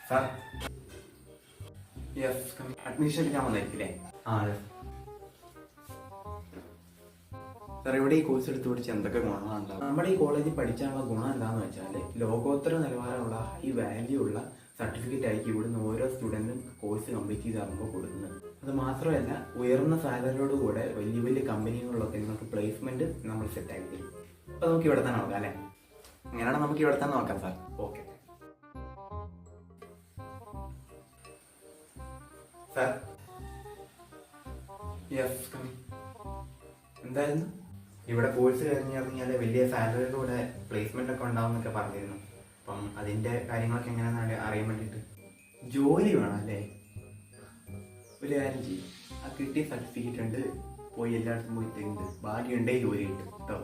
Sir yes admission എടുക്കാൻ വന്നായിരിക്കില്ലേ? ആ അതെ സാർ. ഇവിടെ ഈ കോഴ്സ് എടുത്ത് പഠിച്ച് എന്തൊക്കെ ഗുണങ്ങളുണ്ടാവും? നമ്മുടെ ഈ കോളേജിൽ പഠിച്ചാലുള്ള ഗുണം എന്താണെന്ന് വെച്ചാൽ ലോകോത്തര നിലവാരമുള്ള ഹൈ വാല്യൂ ഉള്ള സർട്ടിഫിക്കറ്റ് ആയിരിക്കും ഇവിടുന്ന് ഓരോ സ്റ്റുഡൻറ്റും കോഴ്സ് കംപ്ലീറ്റ് ചെയ്താകുമ്പോൾ കൊടുക്കുന്നത്. അത് മാത്രമല്ല ഉയർന്ന സാലറിയോട് കൂടെ വലിയ വലിയ കമ്പനികളിലൊക്കെ നിങ്ങൾക്ക് പ്ലേസ്മെന്റ് നമ്മൾ സെറ്റ് ആക്കി തരും. അപ്പോൾ നമുക്ക് ഇവിടെ തന്നെ നോക്കാം അല്ലേ? അങ്ങനെയാണെങ്കിൽ നമുക്ക് ഇവിടെ തന്നെ നോക്കാം സാർ. Okay sir. യെസ് എന്തായിരുന്നു? ഇവിടെ കോഴ്സ് കഴിഞ്ഞിറങ്ങിയാൽ വലിയ സാലറിയിലൂടെ പ്ലേസ്മെന്റ് ഒക്കെ ഉണ്ടാവും എന്നൊക്കെ പറഞ്ഞിരുന്നു. അപ്പം അതിന്റെ കാര്യങ്ങളൊക്കെ എങ്ങനെയാണെന്ന് അറിയാൻ വേണ്ടിയിട്ട്. ജോലി വേണം അല്ലേ? ഒരു കാര്യം ചെയ്യും, ആ കിട്ടിയ സർട്ടിഫിക്കറ്റ് ഉണ്ട് പോയി എല്ലായിടത്തും പോയി തരുന്നുണ്ട്, ഭാഗ്യമുണ്ടേ ജോലി കിട്ടും കേട്ടോ.